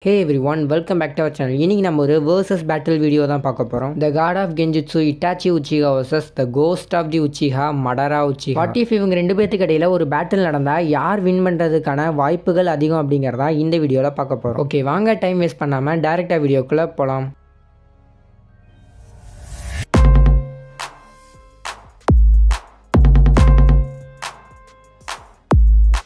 Hey everyone, welcome back to our channel. இன்னைக்கு நம்ம ஒரு versus battle வீடியோ தான் பார்க்க போறோம். The God of Genjutsu Itachi Uchiha versus the Ghost of the Uchiha Madara Uchiha. What if இவங்க ரெண்டு பேத்துக்கு இடையில ஒரு பேட்டில் நடந்தா யார் வின் பண்றதுக்கான வாய்ப்புகள் அதிகம் அப்படிங்கறத இந்த வீடியோல பார்க்க போறோம். ஓகே, வாங்க டைம் வேஸ்ட் பண்ணாம டைரக்டா வீடியோக்குள்ள போலாம்.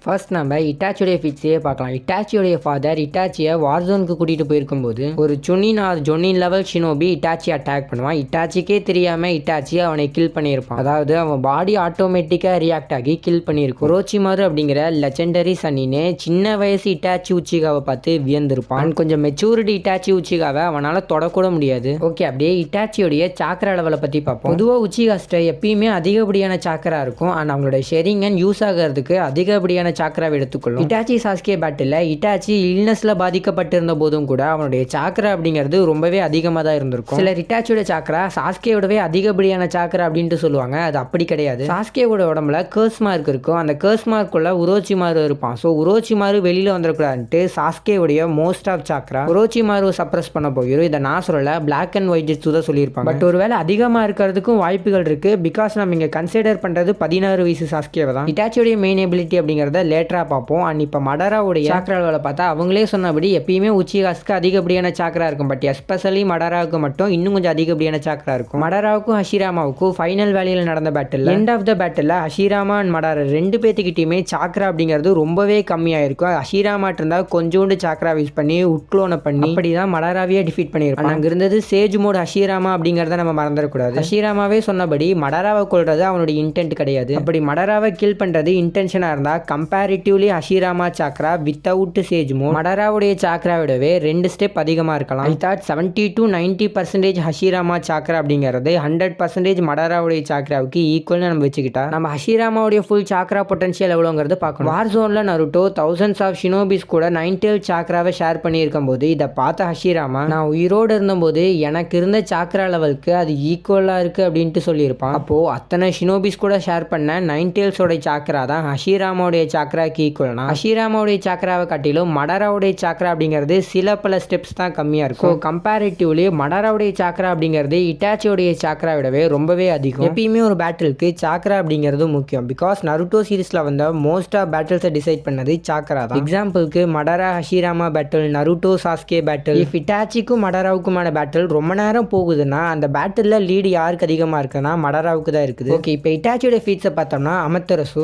ஃபர்ஸ்ட் நம்ம இட்டாச்சியோடைய ஃபிக்ஸையே பார்க்கலாம். இட்டாச்சியோடைய ஃபாதர் இட்டாச்சியை வார்சோனுக்கு கூட்டிகிட்டு போயிருக்கும்போது ஒரு ஜொன்னின் லெவல் ஷினோபி இட்டாச்சி அட்டாக் பண்ணுவான். இட்டாச்சிக்கே தெரியாமல் இட்டாச்சி அவனை கில் பண்ணியிருப்பான். அதாவது அவன் பாடி ஆட்டோமேட்டிக்காக ரியாக்ட் ஆகி கில் பண்ணியிருக்கும். ஒரோச்சிமாரு அப்படிங்கிற லெஜெண்டரி சன்னினே சின்ன வயசு இட்டாச்சி உச்சிகாவை பார்த்து வியந்திருப்பான். கொஞ்சம் மெச்சூரிட்டி இட்டாச்சி உச்சிகாவை அவனால் தொடக்கூட முடியாது. ஓகே, அப்படியே இட்டாச்சியோடைய சாக்கரா லெவலை பற்றி பார்ப்போம். பொதுவாக உச்சிகாஸ்ட்டை எப்பயுமே அதிகப்படியான சாக்கரா இருக்கும். ஆனால் அவங்களோட ஷெரிங்கன் யூஸ் ஆகிறதுக்கு அதிகப்படியான சாக்கராவை எடுத்துக்கொள்ளும். இட்டாச்சி சாஸ்கே பேட்டில் இட்டாச்சி இல்னஸ்ல பாதிக்கப்பட்டிருந்த போதும் கூட அவனுடைய சாக்கரா அப்படிங்கிறது ரொம்பவே அதிகமாக தான் இருந்திருக்கும். சிலர் இட்டாச்சியோட சாக்கரா சாஸ்கேவோடவே அதிகப்படியான சாக்கரா அப்படின்ட்டு சொல்லுவாங்க. அது அப்படி கிடையாது. சாஸ்கேவோட உடம்புல கேர்ஸ் மார்க் இருக்கும். அந்த கேர்ஸ் மார்க்குள்ள உரோச்சிமாரு இருப்பான். ஸோ உரோச்சிமாரு வெளியில வந்துடக்கூடாதுன்ட்டு சாஸ்கேவுடைய மோஸ்ட் ஆஃப் சாக்கரா உரோச்சிமாரு சப்ரஸ் பண்ண போகிறோம். இதை நான் சொல்லல, பிளாக் அண்ட் ஒயிட் ஜிட்ஸு தான் சொல்லியிருப்பாங்க. பட் ஒருவேளை அதிகமாக இருக்கிறதுக்கும் வாய்ப்புகள் இருக்கு. பிகாஸ் நம்ம இங்கே கன்சிடர் பண்றது 16 வயசு சாஸ்கேவை தான். இட்டாச்சியோடைய மெயின் எபிலிட்டி அப்படிங்கிறத லேட்டராக பார்ப்போம். அண்ட் இப்போ மடாராவுடைய சாக்கரா லெவலை பார்த்தா அவங்களே சொன்னபடி எப்பயுமே உச்சிகாஸ்க்கு அதிகப்படியான சாக்கரா இருக்கும். பட் எஸ்பெஷலி மடாராவுக்கு மட்டும் இன்னும் கொஞ்சம் அதிகப்படியான சாக்கரா இருக்கும். மடாராவுக்கும் ஹஷிராமாவுக்கும் ஃபைனல் வேலையில் நடந்த battle end of the battle Hashirama and Madara ரெண்டு பேத்துக்கிட்டையுமே சாக்கரா அப்படிங்கிறது ரொம்பவே கம்மியாக இருக்கும். ஹஷிராமாட்டு இருந்தால் கொஞ்சோண்டு சாக்கரா யூஸ் பண்ணி உட்க்ளோனை பண்ணி அப்படி தான் மடாராவையே டிஃபீட் பண்ணியிருப்பாங்க. அங்கே இருந்தது சேஜ் மோட் ஹஷிராமா அப்படிங்கிறத நம்ம மறந்துடக்கூடாது. ஹஷிராமாவே சொன்னபடி மடாராவை கொள்றது அவனுடைய இன்டென்ட் கிடையாது. அப்படி மடாராவை கில் பண்ணுறது இன்டென்ஷனாக இருந்தால் கம்பேரிட்டிவ்லி ஹஷிராமா சாக்ரா வித்தவுட் சேஜ் மோட் மடாராவுடைய சாக்ரா விடவே 2 ஸ்டெப் அதிகமாக இருக்கலாம். ஐ தாட் 70 to 90% ஹஷிராமா சாக்ரா அப்படிங்கிறது 100% மடாராவுடைய சாக்ராவுக்கு ஈக்குவல்னு நம்ம வச்சுக்கிட்டா நம்ம ஹஷிராமாவுடைய ஃபுல் சாக்ரா பொட்டன்ஷியல் எவ்வளோங்கிறது பார்க்கணும். வார் ஜோனில் நருட்டோ தௌசண்ட்ஸ் ஆஃப் ஷினோபிஸ் கூட 9 சாக்ராவை ஷேர் பண்ணியிருக்கும் போது இதை பார்த்த ஹஷிராமா நான் உயிரோடு இருந்தபோது எனக்கு இருந்த சாக்ரா லெவலுக்கு அது ஈக்குவலாக இருக்குது அப்படின்ட்டு சொல்லியிருப்பான். அப்போது அத்தனை ஷினோபிஸ் கூட ஷேர் பண்ண 9 சாக்ரா தான் ஹஷிராமாவுடைய சாக்ராக்கு ஈக்குவல்னா ஹஷிராமாவுடைய சாக்ராவை காட்டிலும் மடாராவுடைய சாக்ரா அப்படிங்கிறது சில பல ஸ்டெப்ஸ் தான் கம்மியாக இருக்கும். கம்பேரிட்டிவ்லி மடாராவுடைய சாக்ரா அப்படிங்கிறது இட்டாச்சியோடைய சாக்ரா விடவே ரொம்பவே அதிகம். எப்பயுமே ஒரு பேட்டிலுக்கு சாக்ரா அப்படிங்கிறது முக்கியம். பிகாஸ் நருட்டோ சீரீஸில் வந்த மோஸ்ட் ஆஃப் பேட்டில்ஸை டிசைட் பண்ணது சாக்ரா தான். எக்ஸாம்பிளுக்கு Madara Hashirama battle, Naruto Sasuke battle. If இட்டாச்சிக்கும் மடாராவுக்குமான பேட்டில் ரொம்ப நேரம் போகுதுன்னா அந்த பேட்டிலில் லீடு யாருக்கு அதிகமாக இருக்குன்னா மடாராவுக்கு தான் இருக்குது. ஓகே, இப்போ இட்டாச்சியோட ஃபீட்ஸை பார்த்தோம்னா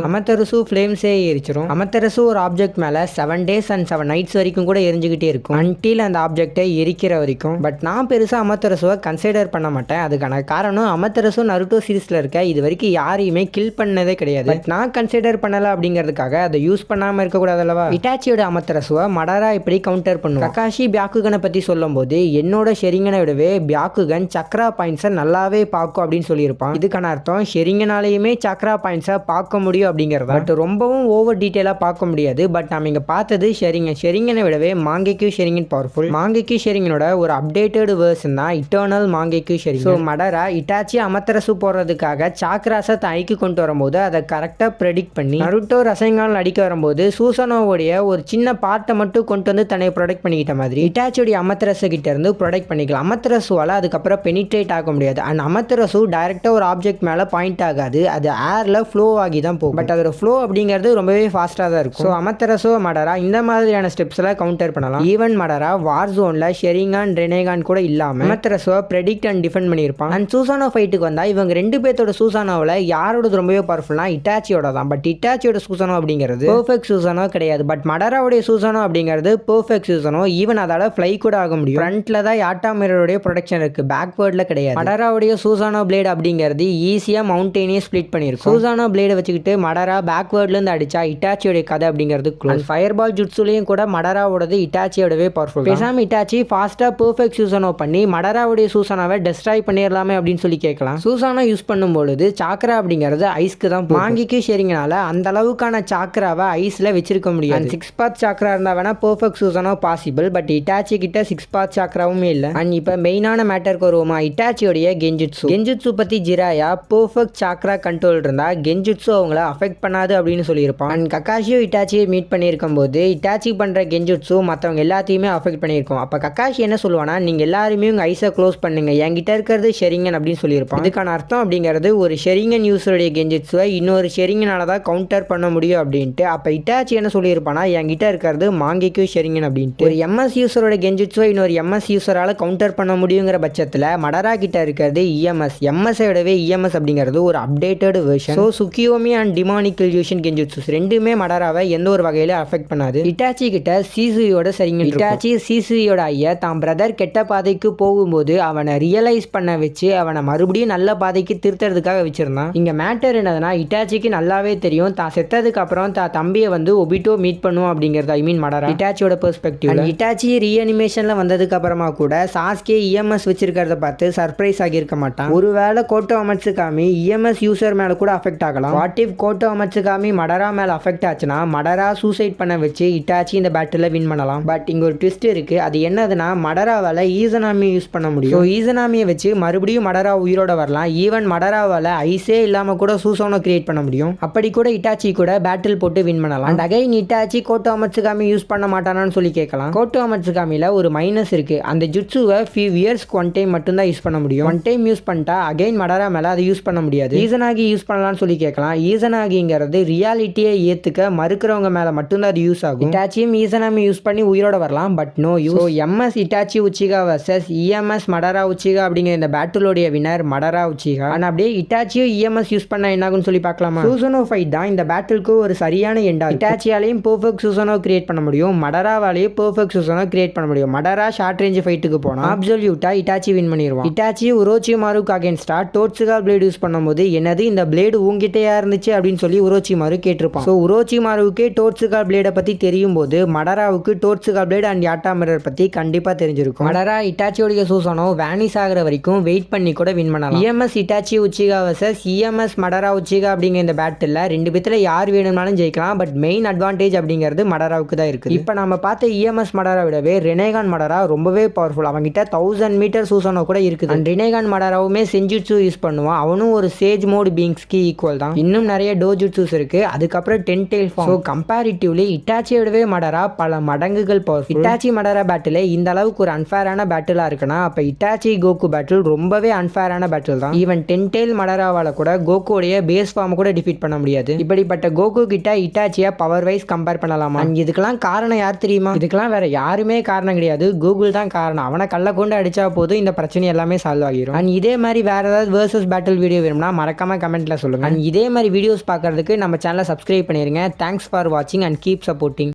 அமத்தரசு ஃப்ளேம்ஸே எரிச்சிரும். அமத்தரசு ஒரு ஆப்ஜெக்ட் மேலே 7 days and 7 nights வரைக்கும் கூட எரிஞ்சுக்கிட்டே இருக்கும் அன்டில் அந்த ஆப்ஜெக்டை எரிக்கிற வரைக்கும். பட் நான் பெருசாக அமத்தரசுவை கன்சிடர் பண்ண மாட்டேன். அதுக்கான காரணம் அமத்தரசு நருட்டோ சீரீஸில் இருக்க இது வரைக்கும் யாரையுமே கில் பண்ணதே கிடையாது. பட் நான் கன்சிடர் பண்ணலை அப்படிங்கிறதுக்காக அதை யூஸ் பண்ணாமல் இருக்கக்கூடாது அல்லவா. இட்டாச்சியோட அமத்தரசுவை மடாரா இப்படி கவுண்டர் பண்ணுவோம். ககாஷி பியாக்குகனை பற்றி சொல்லும் போது என்னோட ஷெரிங்கனை விடவே பியாக்குகன் சக்ரா பாயிண்ட்ஸை நல்லாவே பார்க்கும் அப்படின்னு சொல்லியிருப்பான். இதுக்கான அர்த்தம் ஷெரிங்கனாலேயுமே சக்ரா பாயிண்ட்ஸை பார்க்க முடியும் அப்படிங்கிறது. பட் ரொம்பவும் ஓவர் டீட்டெயிலாக பார்க்க முடியாது. பட் நம்ம இங்கே பார்த்தது ஷெரிங்கனை விடவே மாங்கேக்யூ ஷெரிங்கன் பவர்ஃபுல். மாங்கேக்யூ ஷெரிங்கனோட ஒரு அப்டேட்டட் வேர்ஷன் தான் இட்டர்னல் மாங்கேக்யூ ஷெரிங்கன். ஸோ மடாரா இட்டாச்சி அமத்தரசு போடுறதுக்காக சாக்ராஸை தனிக்கு கொண்டு வரும்போது அதை கரெக்டாக ப்ரெடிக்ட் பண்ணி நருட்டோ ரசங்கால் அடிக்க வரும்போது சூசனோவுடைய ஒரு சின்ன பார்ட்டை மட்டும் கொண்டு வந்து தன்னை ப்ரொடெக்ட் பண்ணிக்கிட்ட மாதிரி இட்டாச்சியோடைய அமத்தரசு கிட்ட இருந்து ப்ரொடெக்ட் பண்ணிக்கலாம். அமத்தரசுவால் அதுக்கப்புறம் பெனிட்ரேட் ஆக முடியாது. அண்ட் அமத்தரசு டைரெக்டாக ஒரு ஆப்ஜெக்ட் மேலே பாயிண்ட் ஆகாது. அது ஏரில் ஃப்ளோ ஆகி தான் போகும். பட் அதோட ஃப்ளோ அப்படிங்கிறது ரொம்பவே ஃபாஸ்ட்டாக தான் இருக்கும். ஸோ அமத்தரசோ மடாரா இந்த மாதிரியான ஸ்டெப்ஸில் கவுண்டர் பண்ணலாம். ஈவன் மடாரா வார் ஜோனில் ஷெரிங்கான் ரெனேகான் கூட இல்லாமல் அமத்தரசோவை ப்ரெடிக்ட் அண்ட் டிஃபெண்ட் பண்ணியிருப்பான். அண்ட் சூசானோ ஃபைட்டுக்கு வந்தால் இவங்க ரெண்டு பேர்த்தோட சூசானோவில் யாரோட ரொம்பவே பவர்ஃபுல்னா இட்டாச்சியோட தான். பட் இட்டாச்சியோட சூசானோ அப்படிங்கிறது பெர்ஃபெக்ட் சூசானோ கிடையாது. பட் மடாராவுடைய சூசானோ அப்படிங்கிறது பெர்ஃபெக்ட் சூசானோ. ஈவன் அதால் ஃப்ளை கூட ஆக முடியும். ஃப்ரண்ட்டில் தான் யாட்டா மிரருடைய ப்ரொடெக்ஷன் இருக்குது, பேக்வேர்டில் கிடையாது. மடாராவுடைய சூசானோ பிளேட் அப்படிங்கிறது ஈஸியாக மவுண்டெயினே ஸ்பிளிட் பண்ணியிருக்கும். சூசானோ பிளேடை வச்சுக்கிட்டு மடாரா பேக்வேர்ட்லேருந்து அடிச்சா இட்டாச்சியோட கதை அப்படிங்கிறது க்ளோஸ். ஃபயர்பால் ஜுட்ஸுலையும் கூட மடாராவோடது இட்டாச்சியோடவே பவர்ஃபுல். பேசாம இட்டாச்சி ஃபாஸ்ட்டாக பெர்ஃபெக்ட் சூசானோ பண்ணி மடாராவுடைய சூசானாவை டெஸ்ட்ராய் பண்ணிடலாமே அப்படின்னு சொல்லி கேட்கலாம். சூசானோ யூஸ் பண்ணும்பொழுது சாக்ரா அப்படிங்கிறது ஐஸ்க்கு தான். மாங்கிக்கு ஷெரிங்கனால அந்த அளவுக்கான சாக்ராவை ஐஸில் வச்சிருக்க முடியாது. 6 பாத் சாக்ரா இருந்தால் வேணா பெர்ஃபெக்ட் சூசானோ பாசிபிள். பட் இட்டாச்சி கிட்ட 6 பாத் சாக்ராவுமே இல்லை. அண்ட் இப்போ மெயினான மேட்டருக்கு வருவோமா, இட்டாச்சியோடைய கெஞ்சுட்ஸு பற்றி ஜிராயா பெர்ஃபெக்ட் சாக்ரா கண்ட்ரோல் இருந்தால் கெஞ்சுட்ஸு அவங்கள அஃபெக்ட் பண்ணாது அப்படின்னு சொல்லியிருப்பான். அண்ட் அண்ட் கக்காஷியும் இட்டாச்சியை மீட் பண்ணியிருக்கும் போது இட்டாச்சி பண்ணுற கெஞ்சுட்ஸு மற்றவங்க எல்லாத்தையுமே அஃபெக்ட் பண்ணியிருக்கோம். அப்போ கக்காஷி என்ன சொல்லுவானா, நீங்கள் எல்லாருமே உங்கள் ஐஸை க்ளோஸ் பண்ணுங்க, என்கிட்ட இருக்கிறது ஷெரிங்கன் அப்படின்னு சொல்லியிருப்பான். இதுக்கான அர்த்தம் அப்படிங்கிறது ஒரு ஷெரிங்கன் யூஸருடைய கெஞ்சுட்ஸை இன்னொரு ஷெரிங்கனால தான் கவுண்டர் பண்ண முடியும் அப்படின்ட்டு. அப்போ இட்டாச்சி என்ன சொல்லியிருப்பானா, என்கிட்ட இருக்கிறது மாங்கிக்கு ஷெரிங்கன் அப்படின்ட்டு. ஒரு எம்எஸ் யூஸரோட கெஞ்சுட்ஸை இன்னொரு எம்எஸ் யூஸரால் கவுண்டர் பண்ண முடியுங்கிற பட்சத்தில் மடரா கிட்ட இருக்கிறது இஎம்எஸ். எம்எஸ்ஐ விடவே இஎம்எஸ் அப்படிங்கிறது ஒரு updated version. So Tsukuyomi and demonic illusion genjutsu ரெண்டுமே மடராவை எந்த ஒரு வகையில அஃபெக்ட் பண்ணாது. இட்டாச்சி கிட்ட சிசுயோட சரிங்க. இட்டாச்சி சிசுயோட ஐயா தான் பிரதர் கெட்ட பாதைக்கு போகும்போது அவனை ரியலைஸ் பண்ண வச்சு அவனை மறுபடியும் நல்ல பாதைக்கு திருத்துறதுக்காக வச்சிருந்தான். இங்க மேட்டர் என்னதுன்னா, இட்டாச்சிக்கு நல்லாவே தெரியும் தான் செத்ததுக்கு அப்புறம் தான் தம்பியை வந்து ஒபிட்டோ மீட் பண்ணுவோம் அப்படிங்கிறது. ஐ மீன் மடரா இட்டாச்சியோட பெர்ஸ்பெக்டிவ். இட்டாச்சி ரீஅனிமேஷன்ல வந்ததுக்கு அப்புறமா கூட சாஸ்கே இஎம்எஸ் வச்சிருக்கிறத பார்த்து சர்ப்ரைஸ் ஆகியிருக்க மாட்டான். ஒருவேளை கோட்டோ அமட்சுகாமி இஎம்எஸ் யூசர் மேல கூட அஃபெக்ட் ஆகலாம். வாட் இஃப் கோட்டோ அமட்சுகாமி மடரா மேல அஃபெக்ட் ஆச்சுன்னா மடரா சூசைட் பண்ண வச்சு இட்டாச்சி இந்த பேட்டில் வின் பண்ணலாம். பட் இங்க ஒரு ட்விஸ்ட் இருக்கு. அது என்னதுன்னா, மடராவால ஈசனாமி யூஸ் பண்ண முடியும். ஈசனாமியை வச்சு மறுபடியும் மடரா உயிரோட வரலாம். ஈவன் மடராவால ஐஸே இல்லாம கூட சூசோனோ கிரியேட் பண்ண முடியும். அப்படி கூட இட்டாச்சி கூட பேட்டில் போட்டு வின் பண்ணலாம். அண்ட் அகைன் இட்டாச்சி கோட்டோ அமட்சுகாமி யூஸ் பண்ண மாட்டானான்னு சொல்லி கேட்கலாம். கோட்டோ அமட்சுகாமில ஒரு மைனஸ் இருக்கு. அந்த ஜுட்சுவை ஃபியூ இயர்ஸ்க்கு ஒன் டைம் மட்டும் தான் யூஸ் பண்ண முடியும். ஒன் டைம் யூஸ் பண்ணிட்டா அகைன் மடரா மேல அதை யூஸ் பண்ண முடியாது. ஈசனாகி யூஸ் பண்ணலாம்னு சொல்லி கேட்கலாம். ஈசனாகிங்கிறது ரியாலிட்டியை ஏத்துக்க மறுக்கிறவங்க மேல மட்டும்தான் அது யூஸ் ஆகும். இட்டாச்சியும் ஈசனாமி யூஸ் பண்ணி உயிரோட வரலாம். But no use. MS Itachi Uchiha versus EMS Madara Uchiha அப்படிங்கிற இந்த பேட்டிலோடைய வினர் மடரா உச்சிகா. ஆனா அப்படியே இட்டாச்சியும் இஎம்எஸ் யூஸ் பண்ணா என்னாகும்னு சொல்லி பார்க்கலாமா? சூசனோ ஃபைட் தான் இந்த பேட்டிலுக்கு ஒரு சரியான எண்டா. இட்டாச்சியாலையும் பெர்ஃபெக்ட் சூசனோ கிரியேட் பண்ண முடியும். மடராவாலையும் பெர்ஃபெக்ட் சூசனோ கிரியேட் பண்ண முடியும். மடரா ஷார்ட் ரேஞ்ச் ஃபைட்டுக்கு போனா அப்சல்யூட்டா இட்டாச்சி வின் பண்ணிடுவான். இட்டாச்சி உரோச்சிமாருக்கு அகைன்ஸ்டா டோட்சுகா பிளேட் யூஸ் பண்ணும்போது என்னது இந்த பிளேடு உங்ககிட்டயா இருந்துச்சு அப்படின்னு சொல்லி உரோச்சிமாரு கேட்டிருப்பான். ஸோ உரோச்சிமாருக்கே டோட்சுகா பிளேடை பத்தி தெரியும் போது மடராவுக்கு டோட்சுகா பிளேட் அண்ட் யாட்டா மிரர் பத்தி கண்டிப்பா தெரிஞ்சிருக்கும். மடரா இட்டாச்சியோட சூசனோ வேனிஸ் ஆகிற வரைக்கும் வெயிட் பண்ணி கூட வின் பண்ணலாம். EMS Itachi Uchiha versus EMS Madara Uchiha அப்படிங்கிற இந்த பேட்டில் ரெண்டு பேத்துல யார் வேணும்னாலும் ஜெயிக்கலாம். பட் மெயின் அட்வான்டேஜ் அப்படிங்கிறது மடராவுக்கு தான் இருக்கு. இப்போ நம்ம பார்த்த இஎம்எஸ் மடரா விடவே ரெனேகான் மடரா ரொம்பவே பவர்ஃபுல். அவங்கிட்ட 1000 மீட்டர் சூசனோ கூட இருக்குது. அண்ட் ரெனேகான் மடராவுமே செஞ்சுட்சு யூஸ் பண்ணுவான். அவனும் ஒரு சேஜ் மோட் பீங்ஸ்க்கு ஈக்குவல் தான். இன்னும் நிறைய டோஜுட்சூஸ் இருக்கு. அதுக்கப்புறம் 10 டெயில் ஃபார்ம். ஸோ கம்பேரிட்டிவ்லி இட்டாச்சியை விடவே மடரா பல மடங்குகள் பவர்ஃபுல். இட்டாச்சி மடரா பேட்டில் இந்த அளவுக்கு ஒரு அன்ஃபேரான பேட்டிலா இருக்குன்னா அப்ப இட்டாச்சி கோகு பேட்டில் ரொம்பவே அன்ஃபேரான பேட்டில் தான். ஈவன் 10 டெயில் மடராவால கூட கோகுடைய பேஸ் ஃபார்ம் கூட டிஃபீட் பண்ண முடியாது. இப்படிப்பட்ட கோகு கிட்ட இட்டாச்சியை பவர் வைஸ் கம்பேர் பண்ணலாமா? இதுக்கெல்லாம் காரணம் யார் தெரியுமா? இதுக்கெல்லாம் வேற யாருமே காரணம் கிடையாது. கூகுள் தான் காரணம். அவனை கல்ல கொண்டு அடிச்சா போதும் இந்த பிரச்சனை எல்லாமே சால்வ் ஆகிரும். அண்ட் இதே மாதிரி வேற ஏதாவது வெர்சஸ் பேட்டில் வீடியோ வேணும்னா மறக்காம கமெண்ட்ல சொல்லுங்க. அண்ட் இதே மாதிரி வீடியோஸ் பார்க்கறதுக்கு நம்ம சேனலை சப்ஸ்கிரைப் பண்ணிருங்க. தேங்க்ஸ் ஃபார் வாட்சிங் அண்ட் கீப் சப்போர்ட்டிங்.